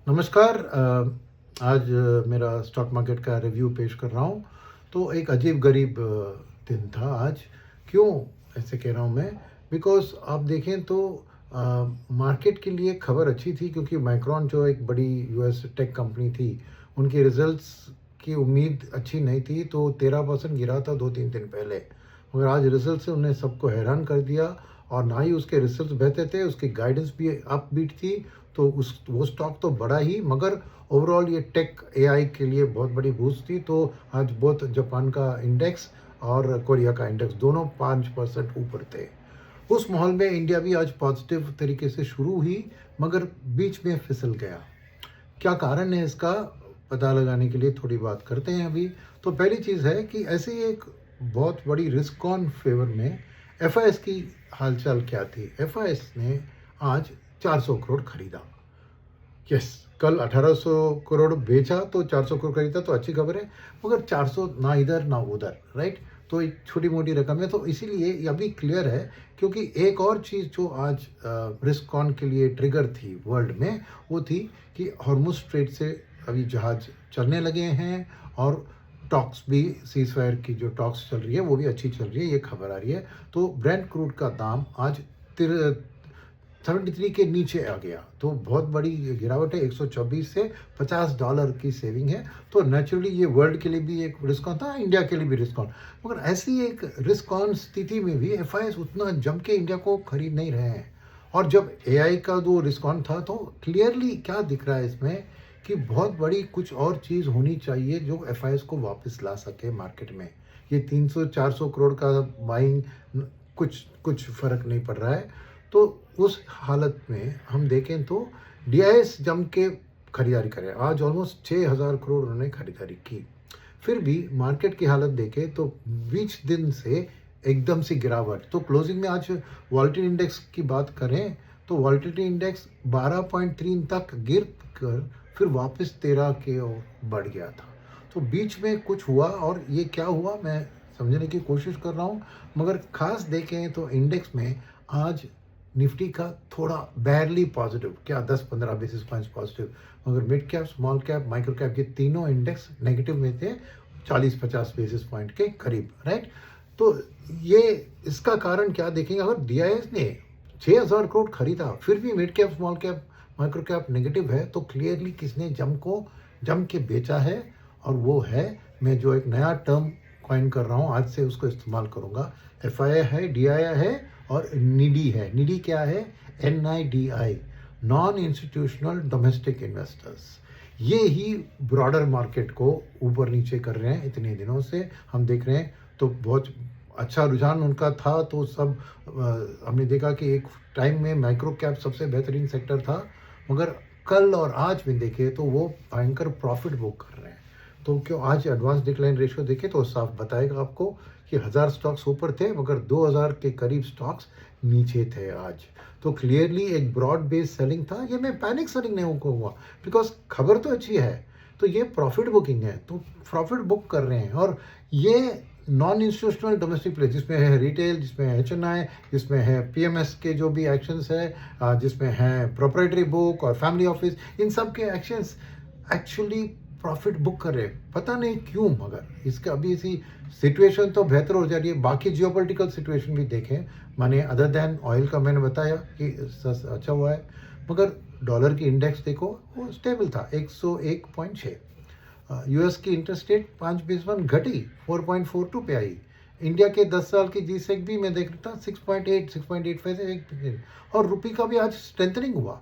नमस्कार। आज मेरा स्टॉक मार्केट का रिव्यू पेश कर रहा हूँ। तो एक अजीब-गरीब दिन था आज। क्यों ऐसे कह रहा हूँ मैं? बिकॉज़ आप देखें तो मार्केट के लिए खबर अच्छी थी क्योंकि माइक्रोन जो एक बड़ी यूएस टेक कंपनी थी, उनके रिज़ल्ट्स की उम्मीद अच्छी नहीं थी, तो 13% गिरा था 2-3 दिन पहले। मगर आज रिज़ल्ट से उन्हें सबको हैरान कर दिया और ना ही उसके रिज़ल्ट्स बेहतर थे, उसकी गाइडेंस भी अपबीट थी। तो उस वो स्टॉक तो बढ़ा ही, मगर ओवरऑल ये टेक एआई के लिए बहुत बड़ी बूस्ट थी। तो आज बोथ जापान का इंडेक्स और कोरिया का इंडेक्स दोनों 5% ऊपर थे। उस माहौल में इंडिया भी आज पॉजिटिव तरीके से शुरू हुई, मगर बीच में फिसल गया। क्या कारण है इसका पता लगाने के लिए थोड़ी बात करते हैं अभी। तो पहली चीज़ है कि ऐसे ही एक बहुत बड़ी रिस्क ऑन फेवर में एफआईएस की हालचाल क्या थी। एफआईएस ने आज 400 करोड़ खरीदा। यस, कल 1800 करोड़ बेचा तो 400 करोड़ खरीदा, तो अच्छी खबर है। मगर 400 ना इधर ना उधर, राइट? तो एक छोटी मोटी रकम है, तो इसीलिए ये अभी क्लियर है। क्योंकि एक और चीज़ जो आज रिस्क ऑन के लिए ट्रिगर थी वर्ल्ड में, वो थी कि हॉर्मुज स्ट्रेट से अभी जहाज चलने लगे हैं और टॉक्स भी, सीज फायर की जो टॉक्स चल रही है वो भी अच्छी चल रही है, ये खबर आ रही है। तो ब्रेंट क्रूड का दाम आज 73 के नीचे आ गया, तो बहुत बड़ी गिरावट है। 126 से $50 की सेविंग है। तो नेचुरली ये वर्ल्ड के लिए भी एक रिस्क ऑन था, इंडिया के लिए भी रिस्क ऑन। मगर ऐसी एक रिस्क ऑन स्थिति में भी एफआईएस उतना जम के इंडिया को खरीद नहीं रहे हैं। और जब एआई का जो रिस्क ऑन था, तो क्लियरली क्या दिख रहा है इसमें कि बहुत बड़ी कुछ और चीज़ होनी चाहिए जो एफआईएस को वापस ला सके मार्केट में। ये 300-400 करोड़ का बाइंग कुछ कुछ फर्क नहीं पड़ रहा है। तो उस हालत में हम देखें तो डीआईएस जम के खरीदारी करे, आज ऑलमोस्ट 6000 करोड़ उन्होंने खरीदारी की। फिर भी मार्केट की हालत देखें तो बीच दिन से एकदम से गिरावट। तो क्लोजिंग में आज वॉलेटिलिटी इंडेक्स की बात करें तो वॉलेटिलिटी इंडेक्स 12.3 तक गिर कर फिर वापस 13 के ओर बढ़ गया था। तो बीच में कुछ हुआ और ये क्या हुआ मैं समझने की कोशिश कर रहा हूँ। मगर खास देखें तो इंडेक्स में आज निफ्टी का थोड़ा बैरली पॉजिटिव, क्या 10-15 बेसिस पॉइंट्स पॉजिटिव। मगर mid cap, small cap, micro cap ये तीनों इंडेक्स नेगेटिव में थे, 40-50 बेसिस पॉइंट के करीब, राइट? तो ये इसका कारण क्या देखेंगे, अगर डीआईएस ने 6000 करोड़ खरीदा फिर भी mid cap, small cap, micro cap negative है, तो क्लियरली किसने जम के बेचा है। और वो है, मैं जो एक नया टर्म कॉइन कर रहा हूँ, आज से उसको इस्तेमाल करूँगा। एफआईआई है, डीआईआई है और निडी है। निडी क्या है? NIDI, non institutional domestic investors. ये ही ब्रॉडर मार्केट को ऊपर नीचे कर रहे हैं इतने दिनों से, हम देख रहे हैं। तो बहुत अच्छा रुझान उनका था। तो सब हमने देखा कि एक टाइम में माइक्रो कैप सबसे बेहतरीन सेक्टर था, मगर कल और आज में देखें तो वो भयंकर प्रॉफिट बुक कर रहे हैं। तो क्यों आज एडवांस डिक्लाइन रेशियो देखें तो साफ बताएगा आपको कि 1000 स्टॉक्स ऊपर थे, मगर 2000 के करीब स्टॉक्स नीचे थे आज। तो क्लियरली एक ब्रॉड बेस्ड सेलिंग था। ये मैं पैनिक सेलिंग नहीं को हुआ, बिकॉज खबर तो अच्छी है। तो ये प्रॉफिट बुकिंग है, तो प्रॉफिट बुक कर रहे हैं। और ये नॉन इंस्टीट्यूशनल डोमेस्टिक प्ले, जिसमें है रिटेल, जिसमें है HNI, जिसमें है PMS के जो भी एक्शंस है, जिसमें है प्रोप्राइटरी बुक और फैमिली ऑफिस, इन सब के एक्शंस एक्चुअली प्रॉफिट बुक कर रहे हैं। पता नहीं क्यों, मगर इसका अभी इसी सिचुएशन तो बेहतर हो जा रही है। बाकी जियोपॉलिटिकल सिचुएशन भी देखें, माने अदर देन ऑयल का मैंने बताया कि अच्छा हुआ है, मगर डॉलर की इंडेक्स देखो वो स्टेबल था 101.6। यूएस की इंटरेस्ट रेट 5 बेस पॉइंट घटी, 4.42 पे आई। इंडिया के 10 साल की G-Sec भी मैं देख रहा था 6.8, 6.85 से 1%। और रुपये का भी आज स्ट्रेंथनिंग हुआ,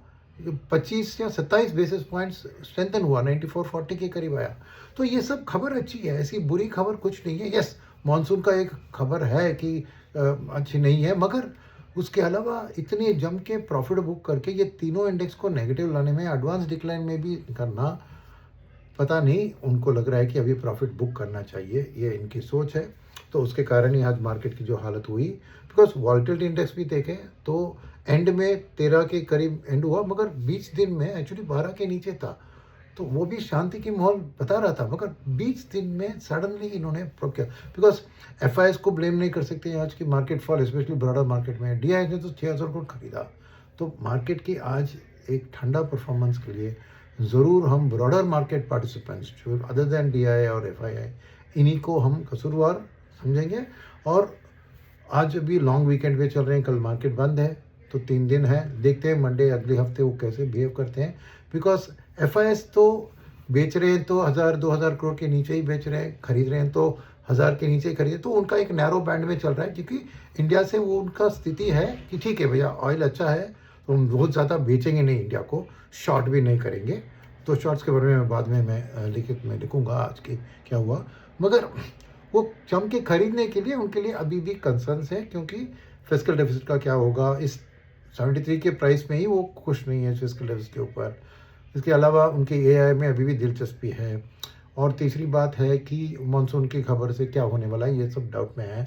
25 या 27 बेसिस पॉइंट्स स्ट्रेंथन हुआ, 94.40 के करीब आया। तो ये सब खबर अच्छी है, ऐसी बुरी खबर कुछ नहीं है। यस, मॉनसून का एक खबर है कि अच्छी नहीं है, मगर उसके अलावा इतने जम के प्रॉफिट बुक करके ये तीनों इंडेक्स को नेगेटिव लाने में, एडवांस डिक्लाइन में भी करना, पता नहीं उनको लग रहा है कि अभी प्रॉफिट बुक करना चाहिए, ये इनकी सोच है। तो उसके कारण ही आज मार्केट की जो हालत हुई, बिकॉज वॉलेटिलिटी इंडेक्स भी देखें तो एंड में 13 के करीब एंड हुआ, मगर बीच दिन में एक्चुअली 12 के नीचे था। तो वो भी शांति की माहौल बता रहा था, मगर बीच दिन में सडनली इन्होंने किया। बिकॉज एफआईएस को ब्लेम नहीं कर सकते आज की market fall, specially broader market में। डीआईएस ने तो 6000 करोड़ खरीदा। तो मार्केट की आज एक ठंडा परफॉर्मेंस के लिए ज़रूर हम ब्रॉडर मार्केट पार्टिसिपेंट्स जो अदर दैन DI और FII, इन्हीं को हम कसूरवार समझेंगे। और आज अभी लॉन्ग वीकेंड पे चल रहे हैं, कल मार्केट बंद है, तो 3 दिन है, देखते हैं मंडे अगले हफ्ते वो कैसे बिहेव करते हैं। बिकॉज FIs तो बेच रहे हैं तो 1000-2000 करोड़ के नीचे ही बेच रहे हैं, खरीद रहे हैं तो 1000 के नीचे ही खरीदे, तो उनका एक नैरो बैंड में चल रहा है, क्योंकि इंडिया से वो उनका स्थिति है कि ठीक है भैया ऑयल अच्छा है, तो हम बहुत ज़्यादा बेचेंगे नहीं, इंडिया को शॉर्ट भी नहीं करेंगे। तो शॉर्ट्स के बारे में बाद में मैं लिखित में लिखूँगा आज के क्या हुआ, मगर वो जम के खरीदने के लिए उनके लिए अभी भी कंसर्न्स है, क्योंकि फिस्कल डेफिसिट का क्या होगा, इस 73 के प्राइस में ही वो खुश नहीं है फिस्कल डेफिसिट के ऊपर। इसके अलावा उनकी AI में अभी भी दिलचस्पी है। और तीसरी बात है कि मानसून की खबर से क्या होने वाला है, ये सब डाउट में है।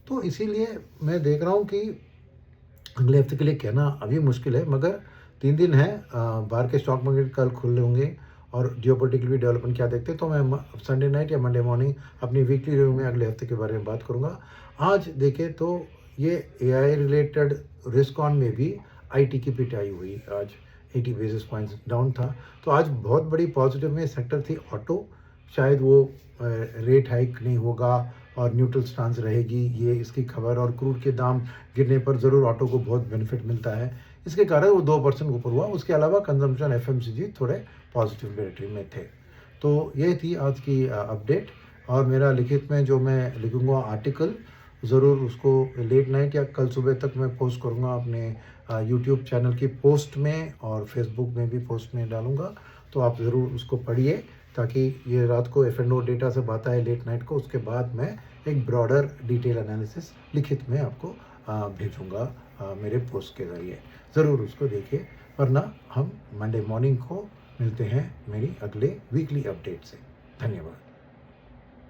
तो इसीलिए मैं देख रहा हूँ कि अगले हफ्ते के लिए कहना अभी मुश्किल है, मगर 3 दिन है, बाहर के स्टॉक मार्केट कल खुले होंगे और जियोपॉलिटिकल भी डेवलपमेंट क्या देखते हैं, तो मैं संडे नाइट या मंडे मॉर्निंग अपनी वीकली रिव्यू में अगले हफ्ते के बारे में बात करूँगा। आज देखें तो ये AI रिलेटेड रिस्क ऑन में भी IT की पिटाई हुई, आज 80 बेसिस पॉइंट्स डाउन था। तो आज बहुत बड़ी पॉजिटिव में सेक्टर थी ऑटो, शायद वो रेट हाइक नहीं होगा और न्यूट्रल स्टांस रहेगी, ये इसकी खबर, और क्रूड के दाम गिरने पर ज़रूर ऑटो को बहुत बेनिफिट मिलता है, इसके कारण वो 2% ऊपर हुआ। उसके अलावा कंजम्पशन FMCG थोड़े पॉजिटिव टेरिटरी में थे। तो ये थी आज की अपडेट। और मेरा लिखित में जो मैं लिखूँगा आर्टिकल, ज़रूर उसको लेट नाइट या कल सुबह तक मैं पोस्ट करूँगा अपने यूट्यूब चैनल की पोस्ट में, और फेसबुक में भी पोस्ट में डालूँगा। तो आप ज़रूर उसको पढ़िए, ताकि ये रात को F&O डेटा से बात आए लेट नाइट को, उसके बाद मैं एक ब्रॉडर डिटेल एनालिसिस लिखित में आपको भेजूँगा मेरे पोस्ट के ज़रिए। ज़रूर उसको देखिए, वरना हम मंडे मॉर्निंग को मिलते हैं मेरी अगले वीकली अपडेट से। धन्यवाद।